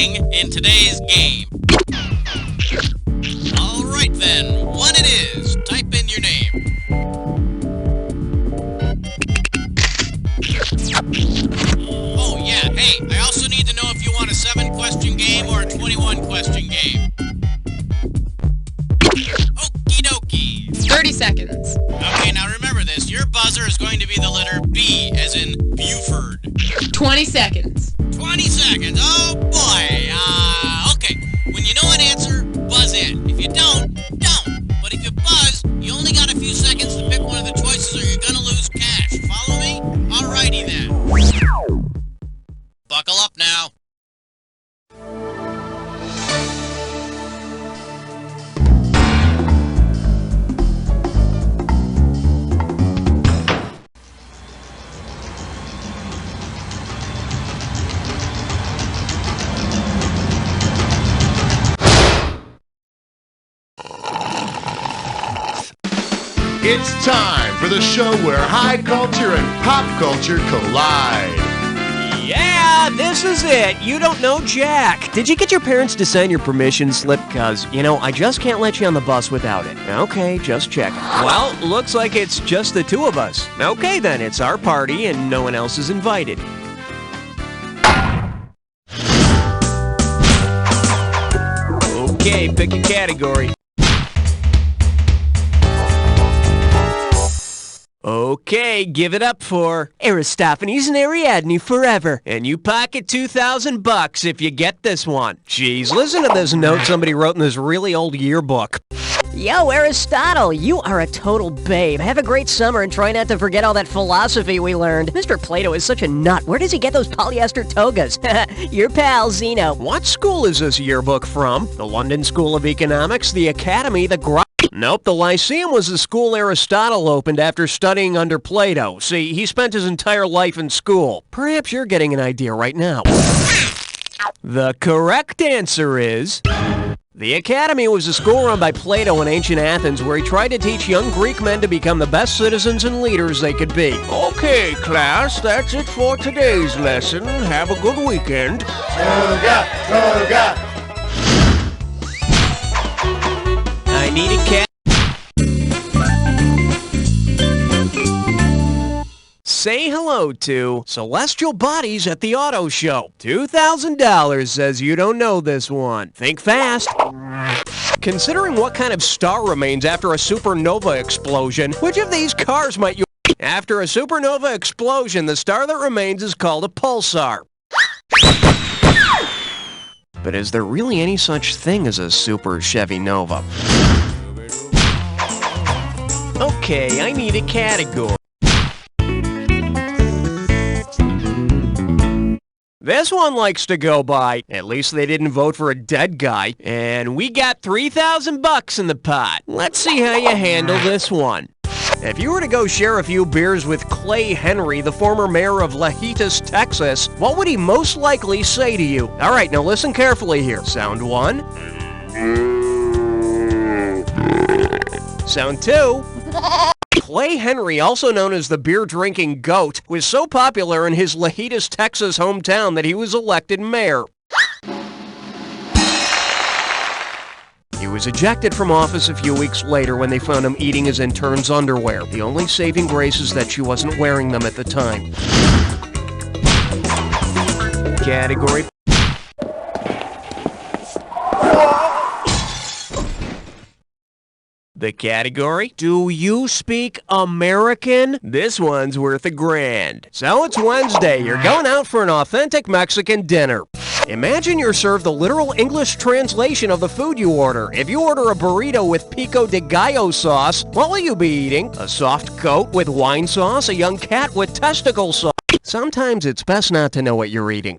winning in today's game. All right then, what it is. Type in your name. Oh yeah, hey, I also need to know if you want a 7-question game or a 21-question game. Okie dokie. 30 seconds. Okay, now remember this. Your buzzer is going to be the letter B, as in Buford. 20 seconds. 20 seconds. Oh boy. Okay. When you know an answer, buzz in. If you don't, don't. But if you buzz, you only got a few seconds to pick one of the choices or you're gonna lose cash. Follow me? Alrighty then. Buckle up now. It's time for the show where high culture and pop culture collide. Yeah, this is it. You don't know Jack. Did you get your parents to sign your permission slip? Because, I just can't let you on the bus without it. Okay, just checking. Well, looks like it's just the two of us. Okay then, it's our party and no one else is invited. Okay, pick a category. Okay, give it up for Aristophanes and Ariadne forever. And you pocket $2,000 if you get this one. Jeez, listen to this note somebody wrote in this really old yearbook. Yo, Aristotle, you are a total babe. Have a great summer and try not to forget all that philosophy we learned. Mr. Plato is such a nut. Where does he get those polyester togas? Your pal, Zeno. What school is this yearbook from? The London School of Economics, the Academy, the Nope, the Lyceum was the school Aristotle opened after studying under Plato. See, he spent his entire life in school. Perhaps you're getting an idea right now. The correct answer is... The Academy was a school run by Plato in ancient Athens where he tried to teach young Greek men to become the best citizens and leaders they could be. Okay, class, that's it for today's lesson. Have a good weekend. Toga, toga. I need a cat. Say hello to Celestial Bodies at the Auto Show. $2,000 says you don't know this one. Think fast. Considering what kind of star remains after a supernova explosion, which of these cars might you... After a supernova explosion, the star that remains is called a pulsar. But is there really any such thing as a super Chevy Nova? Okay, I need a category. This one likes to go by. At least they didn't vote for a dead guy. And we got $3,000 in the pot. Let's see how you handle this one. If you were to go share a few beers with Clay Henry, the former mayor of Lajitas, Texas, what would he most likely say to you? All right, now listen carefully here. Sound one. Sound two. Clay Henry, also known as the beer-drinking goat, was so popular in his Lajitas, Texas hometown that he was elected mayor. He was ejected from office a few weeks later when they found him eating his intern's underwear. The only saving grace is that she wasn't wearing them at the time. Category. The category, do you speak American? This one's worth $1,000. So it's Wednesday, you're going out for an authentic Mexican dinner. Imagine you're served the literal English translation of the food you order. If you order a burrito with pico de gallo sauce, what will you be eating? A soft goat with wine sauce, a young cat with testicle sauce. Sometimes it's best not to know what you're eating.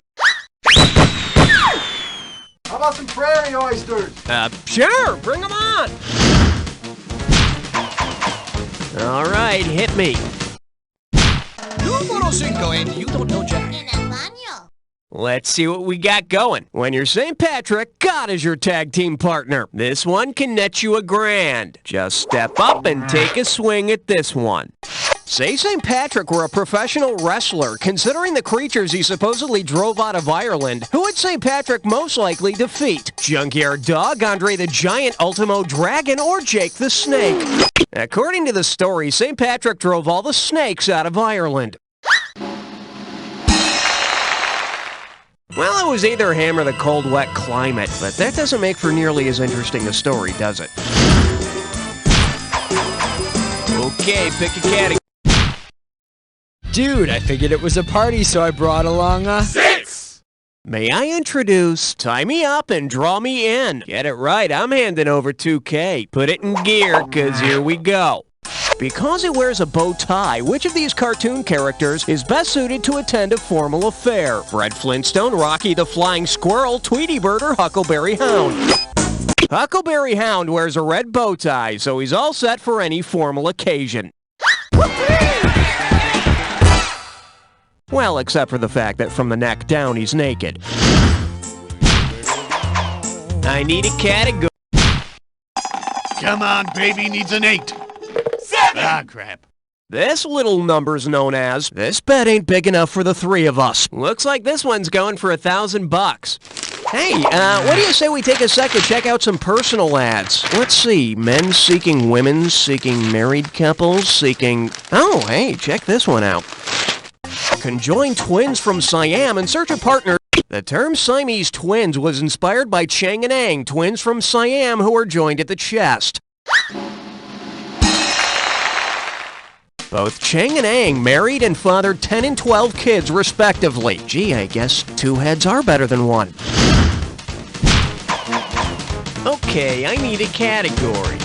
How about some prairie oysters? Sure, bring them on. All right, hit me. Numero 5, and you don't know Jack. Let's see what we got going. When you're St. Patrick, God is your tag team partner. This one can net you $1,000. Just step up and take a swing at this one. Say St. Patrick were a professional wrestler. Considering the creatures he supposedly drove out of Ireland, who would St. Patrick most likely defeat? Junkyard Dog, Andre the Giant, Ultimo Dragon, or Jake the Snake? According to the story, St. Patrick drove all the snakes out of Ireland. Well, it was either him or the cold, wet climate, but that doesn't make for nearly as interesting a story, does it? Okay, pick a category. Dude, I figured it was a party, so I brought along a... May I introduce Tie Me Up and Draw Me In? Get it right, I'm handing over 2K. Put it in gear, cause here we go. Because he wears a bow tie, which of these cartoon characters is best suited to attend a formal affair? Fred Flintstone, Rocky the Flying Squirrel, Tweety Bird, or Huckleberry Hound? Huckleberry Hound wears a red bow tie, so he's all set for any formal occasion. Well, except for the fact that from the neck down, he's naked. I need a category. Come on, baby needs an 8. 7! Ah, crap. This little number's known as, this bet ain't big enough for the three of us. Looks like this one's going for $1,000. Hey, what do you say we take a sec to check out some personal ads? Let's see, men seeking women, seeking married couples, seeking... Oh, hey, check this one out. Conjoined twins from Siam in search of partner. The term Siamese twins was inspired by Chang and Ang, twins from Siam who were joined at the chest. Both Chang and Ang married and fathered 10 and 12 kids respectively. Gee, I guess 2 heads are better than 1. Okay, I need a category.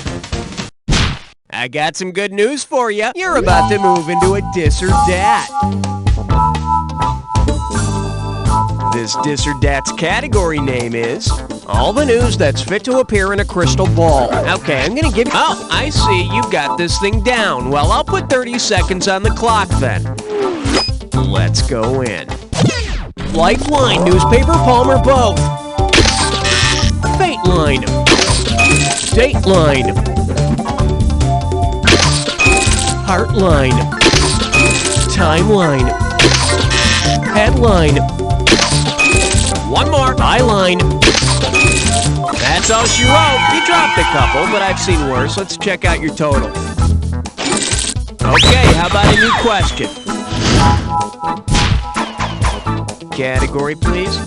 I got some good news for you. You're about to move into a Dis or Dat. This Dis or Dat's category name is all the news that's fit to appear in a crystal ball. Okay, I'm gonna give you... Oh, I see, you've got this thing down. Well, I'll put 30 seconds on the clock then. Let's go in. Lifeline, newspaper, Palmer, both. Fateline. Dateline. Heartline. Timeline. Headline. One more. Byline. That's all she wrote. You dropped a couple, but I've seen worse. Let's check out your total. Okay, how about a new question? Category, please.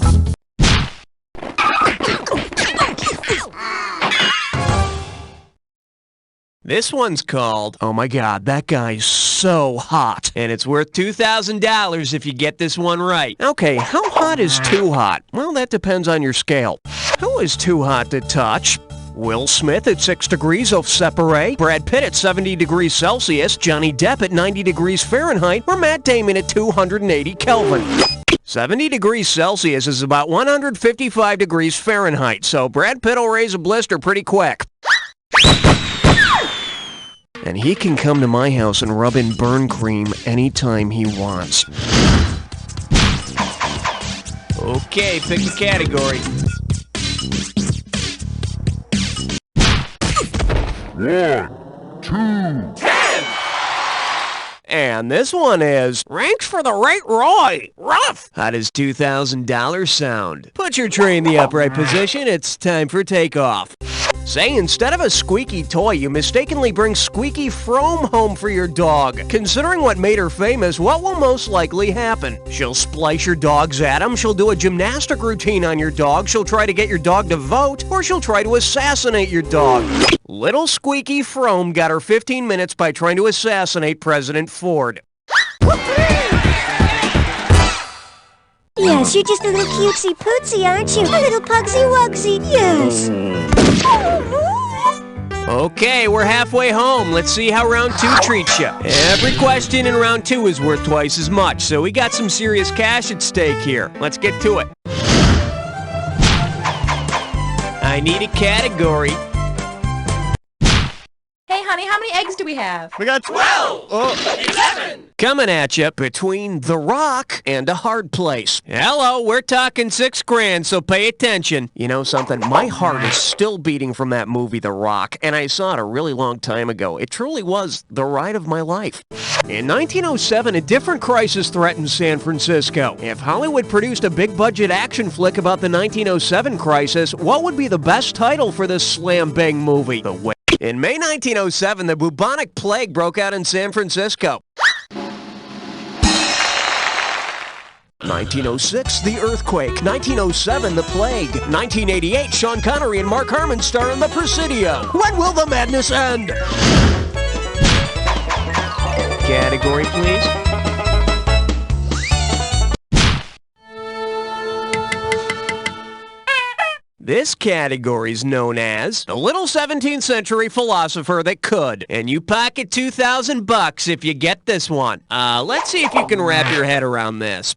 This one's called, oh my god, that guy's so hot. And it's worth $2,000 if you get this one right. Okay, how hot is too hot? Well, that depends on your scale. Who is too hot to touch? Will Smith at 6 degrees of separate, Brad Pitt at 70 degrees Celsius, Johnny Depp at 90 degrees Fahrenheit, or Matt Damon at 280 Kelvin. 70 degrees Celsius is about 155 degrees Fahrenheit, so Brad Pitt will raise a blister pretty quick. And he can come to my house and rub in burn cream anytime he wants. Okay, pick a category. 1, 2, 10! And this one is, ranks for the right Roy. Rough! How does $2,000 sound? Put your tray in the upright position. It's time for takeoff. Say, instead of a squeaky toy, you mistakenly bring Squeaky Fromme home for your dog. Considering what made her famous, what will most likely happen? She'll splice your dog's atom, she'll do a gymnastic routine on your dog, she'll try to get your dog to vote, or she'll try to assassinate your dog. Little Squeaky Fromme got her 15 minutes by trying to assassinate President Ford. Yes, you're just a little cutesy pootsy, aren't you? A little pugsy wugsy, yes. Okay, we're halfway home. Let's see how round 2 treats you. Every question in round 2 is worth twice as much, so we got some serious cash at stake here. Let's get to it. I need a category. Hey, honey. How many eggs do we have? We got 12! 11! Coming at you between The Rock and A Hard Place. Hello, we're talking $6,000, so pay attention. You know something? My heart is still beating from that movie, The Rock, and I saw it a really long time ago. It truly was the ride of my life. In 1907, a different crisis threatened San Francisco. If Hollywood produced a big-budget action flick about the 1907 crisis, what would be the best title for this slam-bang movie? The Way. In May 1907, the bubonic plague broke out in San Francisco. 1906, the earthquake. 1907, the plague. 1988, Sean Connery and Mark Harmon star in The Presidio. When will the madness end? Category, please. This category is known as the little 17th century philosopher that could, and you pocket $2,000 if you get this one. Let's see if you can wrap your head around this.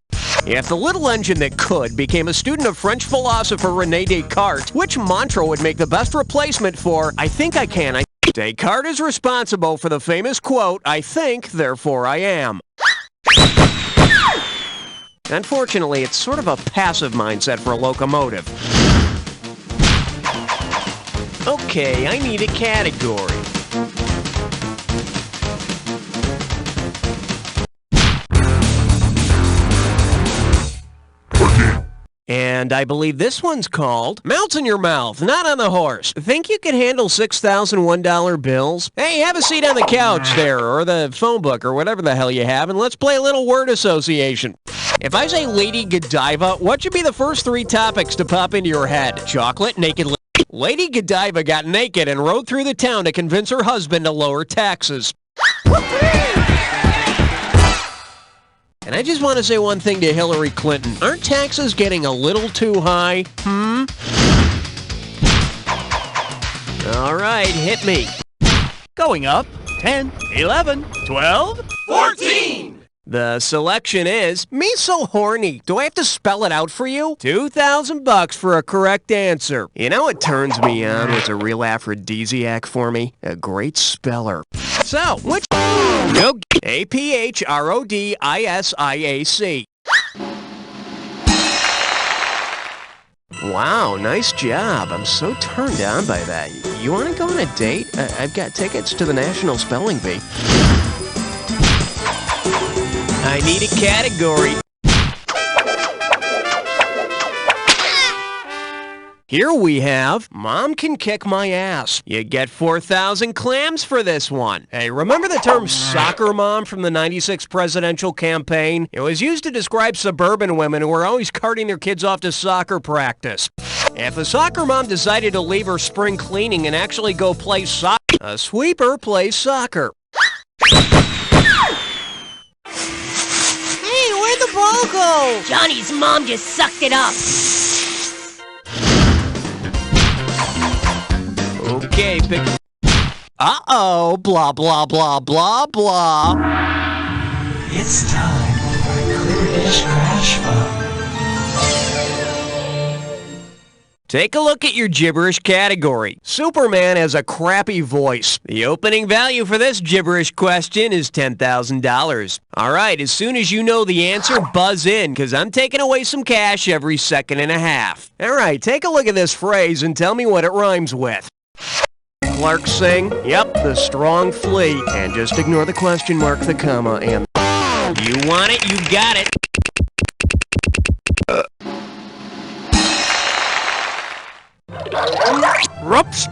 If the little engine that could became a student of French philosopher René Descartes, which mantra would make the best replacement for I think I can? Descartes is responsible for the famous quote, I think, therefore I am. Unfortunately, it's sort of a passive mindset for a locomotive. Okay, I need a category. And I believe this one's called Melts in Your Mouth, Not on the Horse. Think you can handle $6,001 bills? Hey, have a seat on the couch there, or the phone book, or whatever the hell you have, and let's play a little word association. If I say Lady Godiva, what should be the first 3 topics to pop into your head? Chocolate, naked Lady Godiva got naked and rode through the town to convince her husband to lower taxes. And I just want to say one thing to Hillary Clinton. Aren't taxes getting a little too high? All right, hit me. Going up, 10, 11, 12, 14. The selection is, me so horny. Do I have to spell it out for you? $2,000 for a correct answer. You know what turns me on? What's a real aphrodisiac for me? A great speller. So, which... Go APHRODISIAC. Wow, nice job. I'm so turned on by that. You want to go on a date? I've got tickets to the National Spelling Bee. I need a category. Here we have, Mom Can Kick My Ass. You get 4,000 clams for this one. Hey, remember the term soccer mom from the 96 presidential campaign? It was used to describe suburban women who were always carting their kids off to soccer practice. If a soccer mom decided to leave her spring cleaning and actually go play soccer, a sweeper plays soccer. Hey, where'd the ball go? Johnny's mom just sucked it up. Okay, pick... Uh-oh, blah, blah, blah, blah, blah. It's time for a Gibberish crash phone. Take a look at your gibberish category. Superman has a crappy voice. The opening value for this gibberish question is $10,000. All right, as soon as you know the answer, buzz in, because I'm taking away some cash every second and a half. All right, take a look at this phrase and tell me what it rhymes with. Clark sing, yep, the strong flee. And just ignore the question mark, the comma, and... You want it, you got it. Rups.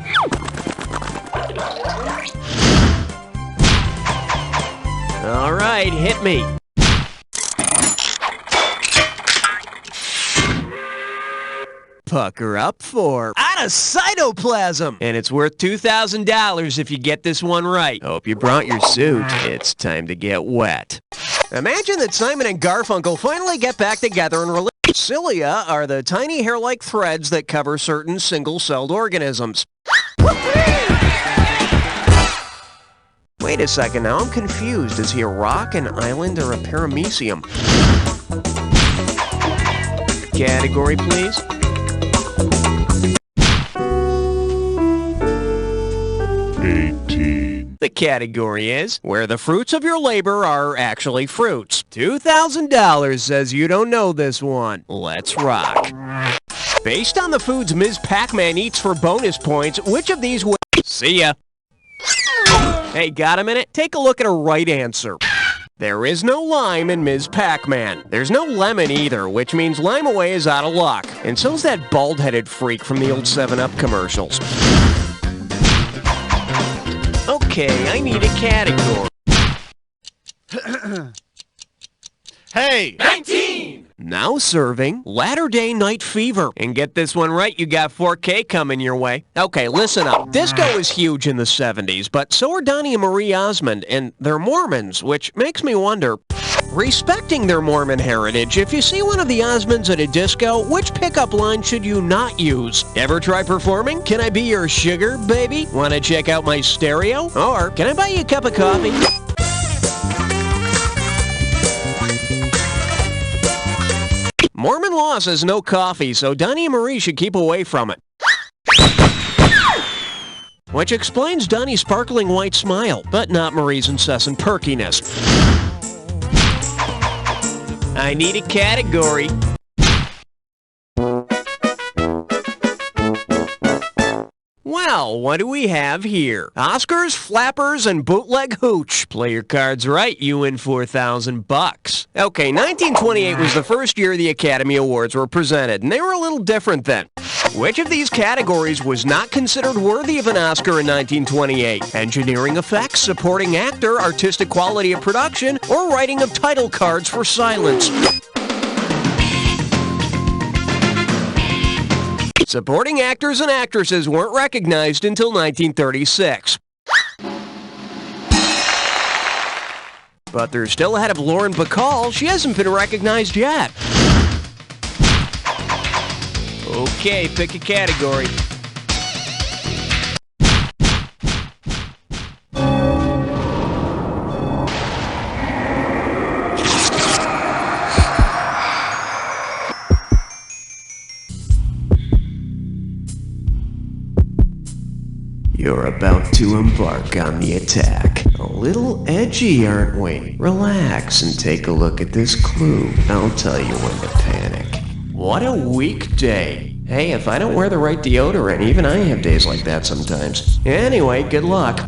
All right, hit me. Pucker up for out of cytoplasm. And it's worth $2,000 if you get this one right. Hope you brought your suit. It's time to get wet. Imagine that Simon and Garfunkel finally get back together and release. Cilia are the tiny hair-like threads that cover certain single-celled organisms. Wait a second, now I'm confused. Is he a rock, an island, or a paramecium? Category, please. The category is where the fruits of your labor are actually fruits. $2,000 says you don't know this one. Let's rock. Based on the foods Ms. Pac-Man eats for bonus points, which of these would... See ya. Hey, got a minute? Take a look at her right answer. There is no lime in Ms. Pac-Man. There's no lemon either, which means Lime Away is out of luck. And so's that bald-headed freak from the old 7-Up commercials. Okay, I need a category. Hey! 19! Now serving Latter-day Night Fever. And get this one right, you got 4K coming your way. Okay, listen up. Disco was huge in the 70s, but so are Donnie and Marie Osmond, and they're Mormons, which makes me wonder, respecting their Mormon heritage, if you see one of the Osmonds at a disco, which pickup line should you not use? Ever try performing? Can I be your sugar, baby? Want to check out my stereo? Or can I buy you a cup of coffee? Mormon law says no coffee, so Donnie and Marie should keep away from it. Which explains Donnie's sparkling white smile, but not Marie's incessant perkiness. I need a category. Well, what do we have here? Oscars, flappers, and bootleg hooch. Play your cards right, you win $4,000. Okay, 1928 was the first year the Academy Awards were presented, and they were a little different then. Which of these categories was not considered worthy of an Oscar in 1928? Engineering effects, supporting actor, artistic quality of production, or writing of title cards for silence? Supporting actors and actresses weren't recognized until 1936. But they're still ahead of Lauren Bacall. She hasn't been recognized yet. Okay, pick a category. You're about to embark on the attack. A little edgy, aren't we? Relax and take a look at this clue. I'll tell you when to panic. What a weak day. Hey, if I don't wear the right deodorant, even I have days like that sometimes. Anyway, good luck.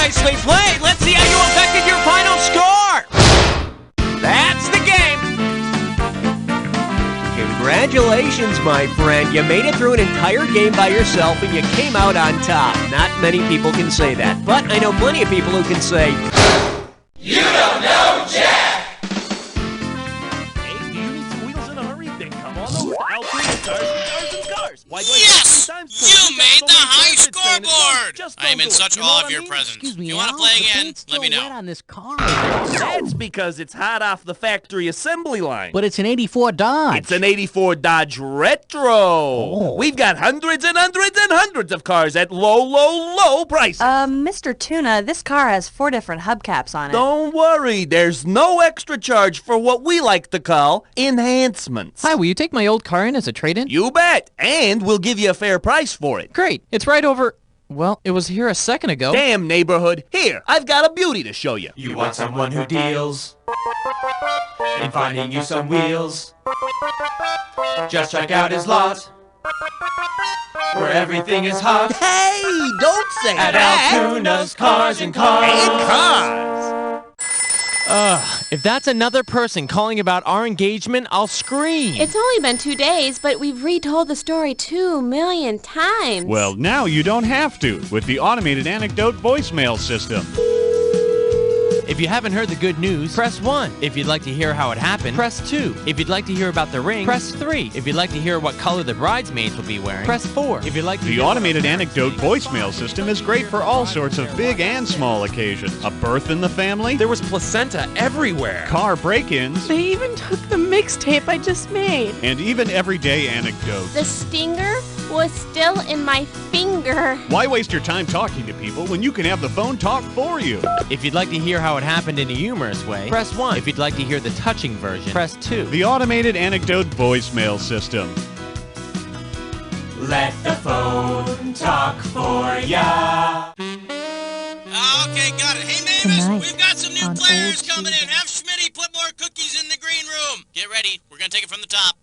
Nicely played. Let's see how you affected your final score. That's the game. Congratulations, my friend. You made it through an entire game by yourself and you came out on top. Not many people can say that, but I know plenty of people who can say, "You don't know Jack." Hey, do you need some wheels in a hurry? Then come on over. I'll bring the cars and cars and cars. Why do Yes! I You made the high scoreboard! I am in such awe of your presence. Excuse me, you want to Al, play the again? paint's Let me still know. wet on this car. That's because it's hot off the factory assembly line. But it's an 84 Dodge. It's an 84 Dodge Retro. Oh. We've got hundreds and hundreds and hundreds of cars at low, low, low prices. Mr. Tuna, this car has 4 different hubcaps on it. Don't worry, there's no extra charge for what we like to call enhancements. Hi, will you take my old car in as a trade-in? You bet, and we'll give you a fair price for it. Great, it's right over... Well, it was here a second ago. Damn neighborhood. Here, I've got a beauty to show you. You want someone who deals in finding you some wheels? Just check out his lot, where everything is hot. Hey, don't say At that. Altuna's Cars and Cars. And cars. If that's another person calling about our engagement, I'll scream. It's only been 2 days, but we've retold the story 2 million times. Well, now you don't have to with the automated anecdote voicemail system. If you haven't heard the good news, press 1. If you'd like to hear how it happened, press 2. If you'd like to hear about the ring, press 3. If you'd like to hear what color the bridesmaids will be wearing, press 4. If you'd like to The automated anecdote voicemail system is great for all sorts of big and small occasions. A birth in the family, there was placenta everywhere, car break-ins, They even took the mixtape I just made. and even everyday anecdotes. The stinger was still in my finger. Why waste your time talking to people when you can have the phone talk for you? If you'd like to hear how it happened in a humorous way, press 1. If you'd like to hear the touching version, press 2. The automated anecdote voicemail system. Let the phone talk for ya. Okay, got it. Hey, Mavis, we've got some new players coming in. Have Schmitty put more cookies in the green room. Get ready. We're going to take it from the top.